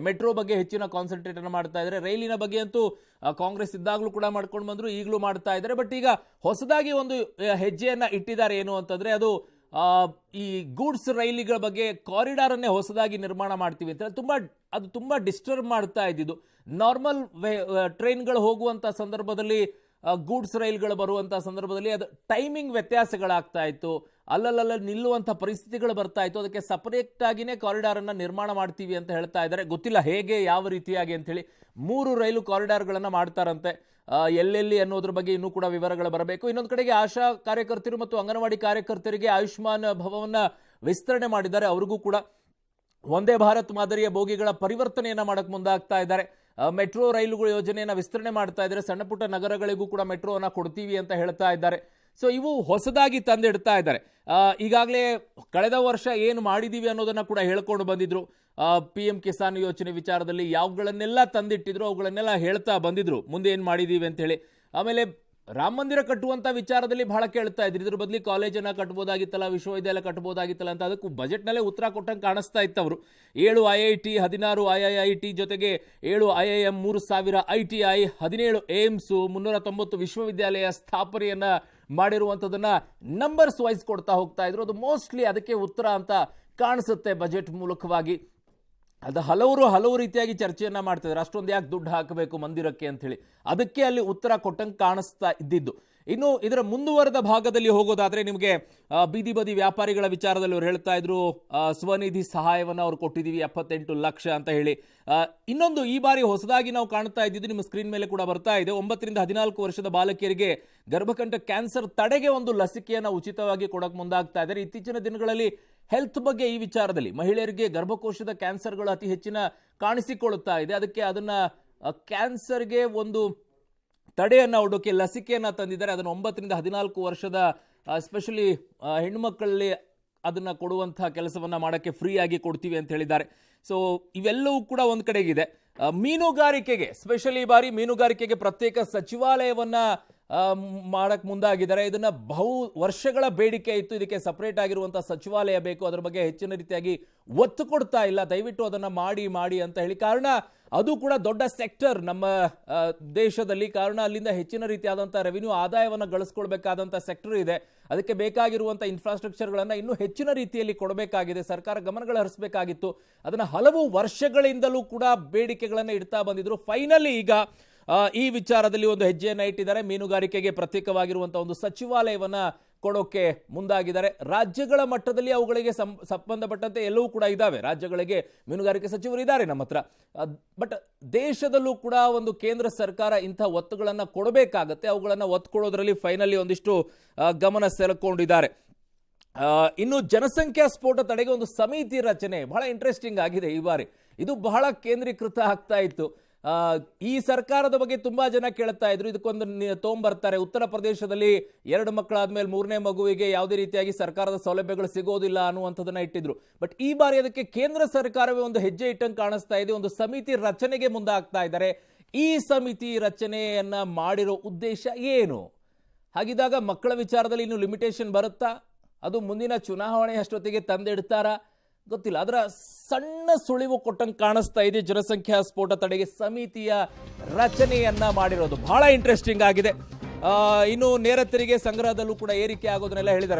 Metro ಬಗ್ಗೆ ಹೆಚ್ಚಿನ concentrate ಅನ್ನು ಮಾಡ್ತಾ ಇದ್ದಾರೆ. ರೈಲಿನ ಬಗ್ಗೆ ಅಂತೂ ಕಾಂಗ್ರೆಸ್ ಇದ್ದಾಗಲೂ ಕೂಡ ಮಾಡ್ಕೊಂಡು ಬಂದ್ರು, ಈಗಲೂ ಮಾಡ್ತಾ ಇದ್ದಾರೆ. ಬಟ್ ಈಗ ಹೊಸದಾಗಿ ಒಂದು ಹೆಜ್ಜೆಯನ್ನ ಇಟ್ಟಿದ್ದಾರೆ. ಏನು ಅಂತಂದ್ರೆ ಅದು ಈ ಗೂಡ್ಸ್ ರೈಲಿಗಳ ಬಗ್ಗೆ ಕಾರಿಡಾರ್ ಅನ್ನೇ ಹೊಸದಾಗಿ ನಿರ್ಮಾಣ ಮಾಡ್ತೀವಿ ಅಂತ ಅದು ತುಂಬಾ ಡಿಸ್ಟರ್ಬ್ ಮಾಡ್ತಾ ಇದ್ದಿದ್ದು. ನಾರ್ಮಲ್ ಟ್ರೈನ್ಗಳು ಹೋಗುವಂತ ಸಂದರ್ಭದಲ್ಲಿ ಗೂಡ್ಸ್ ರೈಲ್ಗಳು ಬರುವಂತ ಸಂದರ್ಭದಲ್ಲಿ ಅದು ಟೈಮಿಂಗ್ ವ್ಯತ್ಯಾಸಗಳಾಗ್ತಾ ಇತ್ತು, ಅಲ್ಲಲ್ಲ ನಿಲ್ಲುವಂಥ ಪರಿಸ್ಥಿತಿಗಳು ಬರ್ತಾ ಇತ್ತು. ಅದಕ್ಕೆ ಸಪರೇಟ್ ಆಗಿನೇ ಕಾರಿಡಾರ್ ಅನ್ನ ನಿರ್ಮಾಣ ಮಾಡ್ತೀವಿ ಅಂತ ಹೇಳ್ತಾ ಇದ್ದಾರೆ. ಗೊತ್ತಿಲ್ಲ ಹೇಗೆ ಯಾವ ರೀತಿಯಾಗಿ ಅಂತ ಹೇಳಿ. 3 ರೈಲು ಕಾರಿಡಾರ್ಗಳನ್ನ ಮಾಡ್ತಾರಂತೆ. ಎಲ್ಲೆಲ್ಲಿ ಅನ್ನೋದ್ರ ಬಗ್ಗೆ ಇನ್ನೂ ಕೂಡ ವಿವರಗಳು ಬರಬೇಕು. ಇನ್ನೊಂದು ಕಡೆಗೆ ಆಶಾ ಕಾರ್ಯಕರ್ತರು ಮತ್ತು ಅಂಗನವಾಡಿ ಕಾರ್ಯಕರ್ತರಿಗೆ ಆಯುಷ್ಮಾನ್ ಭವನ ವಿಸ್ತರಣೆ ಮಾಡಿದ್ದಾರೆ. ಅವ್ರಿಗೂ ಕೂಡ ಒಂದೇ ಭಾರತ್ ಮಾದರಿಯ ಬೋಗಿಗಳ ಪರಿವರ್ತನೆಯನ್ನ ಮಾಡಕ್ ಮುಂದಾಗ್ತಾ ಇದ್ದಾರೆ. ಮೆಟ್ರೋ ರೈಲುಗಳ ಯೋಜನೆಯನ್ನ ವಿಸ್ತರಣೆ ಮಾಡ್ತಾ ಇದ್ದಾರೆ. ಸಣ್ಣ ಪುಟ್ಟ ನಗರಗಳಿಗೂ ಕೂಡ ಮೆಟ್ರೋನ ಕೊಡ್ತೀವಿ ಅಂತ ಹೇಳ್ತಾ ಇದ್ದಾರೆ. ಸೊ ಇವು ಹೊಸದಾಗಿ ತಂದಿಡ್ತಾ ಇದ್ದಾರೆ. ಈಗಾಗಲೇ ಕಳೆದ ವರ್ಷ ಏನು ಮಾಡಿದೀವಿ ಅನ್ನೋದನ್ನ ಕೂಡ ಹೇಳ್ಕೊಂಡು ಬಂದಿದ್ರು. PM ಕಿಸಾನ್ ಯೋಜನೆ ವಿಚಾರದಲ್ಲಿ ಯಾವುಗಳನ್ನೆಲ್ಲ ತಂದಿಟ್ಟಿದ್ರು ಅವುಗಳನ್ನೆಲ್ಲ ಹೇಳ್ತಾ ಬಂದಿದ್ರು, ಮುಂದೆ ಏನು ಮಾಡಿದೀವಿ ಅಂತ ಹೇಳಿ. ಆಮೇಲೆ ರಾಮ ಮಂದಿರ ಕಟ್ಟುವಂತ ವಿಚಾರದಲ್ಲಿ ಬಹಳ ಕೇಳ್ತಾ ಇದ್ರು, ಇದ್ರ ಬದಲಿ ಕಾಲೇಜನ್ನ ಕಟ್ಬೋದಾಗಿತ್ತಲ್ಲ, ವಿಶ್ವವಿದ್ಯಾಲಯ ಕಟ್ಬೋದಾಗಿತ್ತಲ್ಲ ಅಂತ. ಅದಕ್ಕೂ ಬಜೆಟ್ನಲ್ಲೇ ಉತ್ತರ ಕೊಟ್ಟಂಗೆ ಕಾಣಿಸ್ತಾ ಇತ್ತವರು. 7 IIT, 16 IIIT ಜೊತೆಗೆ 7 IIM, 3000 ITI, 17 ಏಮ್ಸ್, 390 ವಿಶ್ವವಿದ್ಯಾಲಯ ಸ್ಥಾಪನೆಯನ್ನ ಮಾಡಿರುವಂಥದ್ದನ್ನ ನಂಬರ್ಸ್ ವೈಸ್ ಕೊಡ್ತಾ ಹೋಗ್ತಾ ಇದ್ರು. ಅದು ಮೋಸ್ಟ್ಲಿ ಅದಕ್ಕೆ ಉತ್ತರ ಅಂತ ಕಾಣಿಸುತ್ತೆ ಬಜೆಟ್ ಮೂಲಕವಾಗಿ. ಅದು ಹಲವು ರೀತಿಯಾಗಿ ಚರ್ಚೆಯನ್ನ ಮಾಡ್ತಿದ್ದಾರೆ. ಅಷ್ಟೊಂದು ಯಾಕೆ ದುಡ್ಡು ಹಾಕಬೇಕು ಮಂದಿರಕ್ಕೆ ಅಂತ ಹೇಳಿ, ಅದಕ್ಕೆ ಅಲ್ಲಿ ಉತ್ತರ ಕೊಟ್ಟಂಗೆ ಕಾಣಿಸ್ತಾ ಇದ್ದಿದ್ದು. ಇನ್ನು ಇದರ ಮುಂದುವರೆದ ಭಾಗದಲ್ಲಿ ಹೋಗೋದಾದ್ರೆ ನಿಮಗೆ ಬೀದಿ ಬದಿ ವ್ಯಾಪಾರಿಗಳ ವಿಚಾರದಲ್ಲಿ ಅವ್ರು ಹೇಳ್ತಾ ಇದ್ರು, ಸ್ವನಿಧಿ ಸಹಾಯವನ್ನು ಅವ್ರು ಕೊಟ್ಟಿದ್ದೀವಿ 78 ಲಕ್ಷ ಅಂತ ಹೇಳಿ. ಇನ್ನೊಂದು ಈ ಬಾರಿ ಹೊಸದಾಗಿ ನಾವು ಕಾಣ್ತಾ ಇದ್ದಿದ್ದು, ನಿಮ್ಮ ಸ್ಕ್ರೀನ್ ಮೇಲೆ ಕೂಡ ಬರ್ತಾ ಇದೆ, 9 ರಿಂದ 14 ವರ್ಷದ ಬಾಲಕಿಯರಿಗೆ ಗರ್ಭಕಂಠ ಕ್ಯಾನ್ಸರ್ ತಡೆಗೆ ಒಂದು ಲಸಿಕೆಯನ್ನು ಉಚಿತವಾಗಿ ಕೊಡಕ್ಕೆ ಮುಂದಾಗ್ತಾ ಇದ್ದಾರೆ. ಇತ್ತೀಚಿನ ದಿನಗಳಲ್ಲಿ ಹೆಲ್ತ್ ಬಗ್ಗೆ ಈ ವಿಚಾರದಲ್ಲಿ ಮಹಿಳೆಯರಿಗೆ ಗರ್ಭಕೋಶದ ಕ್ಯಾನ್ಸರ್ಗಳು ಅತಿ ಹೆಚ್ಚಿನ ಕಾಣಿಸಿಕೊಳ್ಳುತ್ತಾ ಇದೆ. ಅದಕ್ಕೆ ಅದನ್ನ ಕ್ಯಾನ್ಸರ್ಗೆ ಒಂದು ತಡೆಯನ್ನ ಒಡ್ಡೋಕೆ ಲಸಿಕೆಯನ್ನ ತಂದಿದ್ದಾರೆ. ಅದನ್ನು 9 ರಿಂದ 14 ವರ್ಷದ ಎಸ್ಪೆಷಲಿ ಹೆಣ್ಣುಮಕ್ಕಳಲ್ಲಿ ಅದನ್ನ ಕೊಡುವಂತಹ ಕೆಲಸವನ್ನ ಮಾಡಕ್ಕೆ ಫ್ರೀ ಆಗಿ ಕೊಡ್ತೀವಿ ಅಂತ ಹೇಳಿದ್ದಾರೆ. ಸೊ ಇವೆಲ್ಲವೂ ಕೂಡ ಒಂದ್ ಕಡೆಗಿದೆ. ಮೀನುಗಾರಿಕೆಗೆ ಸ್ಪೆಷಲಿ ಈ ಬಾರಿ ಮೀನುಗಾರಿಕೆಗೆ ಪ್ರತ್ಯೇಕ ಸಚಿವಾಲಯವನ್ನ ಮಾಡಕ್ ಮುಂದಾಗಿದ್ದಾರೆ. ಇದನ್ನ ಬಹು ವರ್ಷಗಳ ಬೇಡಿಕೆ ಇತ್ತು, ಇದಕ್ಕೆ ಸಪರೇಟ್ ಆಗಿರುವಂತಹ ಸಚಿವಾಲಯ ಬೇಕು, ಅದರ ಬಗ್ಗೆ ಹೆಚ್ಚಿನ ರೀತಿಯಾಗಿ ಒತ್ತು ಕೊಡ್ತಾ ಇಲ್ಲ. ದಯವಿಟ್ಟು ಅದನ್ನ ಮಾಡಿ ಅಂತ ಹೇಳಿ. ಕಾರಣ ಅದು ಕೂಡ ದೊಡ್ಡ ಸೆಕ್ಟರ್ ನಮ್ಮ ದೇಶದಲ್ಲಿ. ಕಾರಣ ಅಲ್ಲಿಂದ ಹೆಚ್ಚಿನ ರೀತಿಯಾದಂತಹ ರೆವಿನ್ಯೂ ಆದಾಯವನ್ನು ಗಳಿಸ್ಕೊಳ್ಬೇಕಾದಂತ ಸೆಕ್ಟರ್ ಇದೆ. ಅದಕ್ಕೆ ಬೇಕಾಗಿರುವಂತಹ ಇನ್ಫ್ರಾಸ್ಟ್ರಕ್ಚರ್ಗಳನ್ನ ಇನ್ನೂ ಹೆಚ್ಚಿನ ರೀತಿಯಲ್ಲಿ ಕೊಡಬೇಕಾಗಿದೆ. ಸರ್ಕಾರ ಗಮನಗಳು ಹರಿಸಬೇಕಾಗಿತ್ತು. ಅದನ್ನ ಹಲವು ವರ್ಷಗಳಿಂದಲೂ ಕೂಡ ಬೇಡಿಕೆಗಳನ್ನ ಇಡ್ತಾ ಬಂದಿದ್ರು. ಫೈನಲಿ ಈಗ ಈ ವಿಚಾರದಲ್ಲಿ ಒಂದು ಹೆಜ್ಜೆಯನ್ನ ಇಟ್ಟಿದ್ದಾರೆ. ಮೀನುಗಾರಿಕೆಗೆ ಪ್ರತ್ಯೇಕವಾಗಿರುವಂತಹ ಒಂದು ಸಚಿವಾಲಯವನ್ನ ಕೊಡೋಕೆ ಮುಂದಾಗಿದ್ದಾರೆ. ರಾಜ್ಯಗಳ ಮಟ್ಟದಲ್ಲಿ ಅವುಗಳಿಗೆ ಸಂಬಂಧಪಟ್ಟಂತೆ ಎಲ್ಲವೂ ಕೂಡ ಇದಾವೆ. ರಾಜ್ಯಗಳಿಗೆ ಮೀನುಗಾರಿಕೆ ಸಚಿವರು ಇದ್ದಾರೆ ನಮ್ಮ ಹತ್ರ. ಬಟ್ ದೇಶದಲ್ಲೂ ಕೂಡ ಒಂದು ಕೇಂದ್ರ ಸರ್ಕಾರ ಇಂಥ ಒತ್ತುಗಳನ್ನ ಕೊಡಬೇಕಾಗತ್ತೆ. ಅವುಗಳನ್ನ ಒತ್ತು ಕೊಡೋದ್ರಲ್ಲಿ ಫೈನಲಿ ಒಂದಿಷ್ಟು ಗಮನ ಸೆಳೆಕೊಂಡಿದ್ದಾರೆ. ಇನ್ನು ಜನಸಂಖ್ಯಾ ಸ್ಫೋಟ ತಡೆಗೆ ಒಂದು ಸಮಿತಿ ರಚನೆ ಬಹಳ ಇಂಟ್ರೆಸ್ಟಿಂಗ್ ಆಗಿದೆ ಈ ಬಾರಿ. ಇದು ಬಹಳ ಕೇಂದ್ರೀಕೃತ ಆಗ್ತಾ ಇತ್ತು. ಈ ಸರ್ಕಾರದ ಬಗ್ಗೆ ತುಂಬಾ ಜನ ಕೇಳ್ತಾ ಇದ್ರು. ಇದಕ್ಕೊಂದು ತೊಗೊಂಬರ್ತಾರೆ. ಉತ್ತರ ಪ್ರದೇಶದಲ್ಲಿ 2 ಮಕ್ಕಳಾದ್ಮೇಲೆ 3ನೇ ಮಗುವಿಗೆ ಯಾವುದೇ ರೀತಿಯಾಗಿ ಸರ್ಕಾರದ ಸೌಲಭ್ಯಗಳು ಸಿಗೋದಿಲ್ಲ ಅನ್ನುವಂಥದ್ದನ್ನ ಇಟ್ಟಿದ್ರು. ಬಟ್ ಈ ಬಾರಿ ಅದಕ್ಕೆ ಕೇಂದ್ರ ಸರ್ಕಾರವೇ ಒಂದು ಹೆಜ್ಜೆ ಇಟ್ಟಂಗೆ ಕಾಣಿಸ್ತಾ ಇದೆ. ಒಂದು ಸಮಿತಿ ರಚನೆಗೆ ಮುಂದಾಗ್ತಾ ಇದ್ದಾರೆ. ಈ ಸಮಿತಿ ರಚನೆಯನ್ನ ಮಾಡಿರೋ ಉದ್ದೇಶ ಏನು? ಹಾಗಿದ್ದಾಗ ಮಕ್ಕಳ ವಿಚಾರದಲ್ಲಿ ಇನ್ನು ಲಿಮಿಟೇಷನ್ ಬರುತ್ತಾ? ಅದು ಮುಂದಿನ ಚುನಾವಣೆ ಅಷ್ಟೊತ್ತಿಗೆ ತಂದಿಡ್ತಾರಾ? ಗೊತ್ತಿಲ್ಲ. ಅದರ ಸಣ್ಣ ಸುಳಿವು ಕೊಟ್ಟಂಗೆ ಕಾಣಿಸ್ತಾ ಇದೆ. ಜನಸಂಖ್ಯಾ ಸ್ಫೋಟ ತಡೆಗೆ ಸಮಿತಿಯ ರಚನೆಯನ್ನ ಮಾಡಿರೋದು ಬಹಳ ಇಂಟ್ರೆಸ್ಟಿಂಗ್ ಆಗಿದೆ. ಇನ್ನು ನೇರ ತೆರಿಗೆ ಸಂಗ್ರಹದಲ್ಲೂ ಕೂಡ ಏರಿಕೆ ಆಗೋದನ್ನೆಲ್ಲ ಹೇಳಿದ್ದಾರೆ.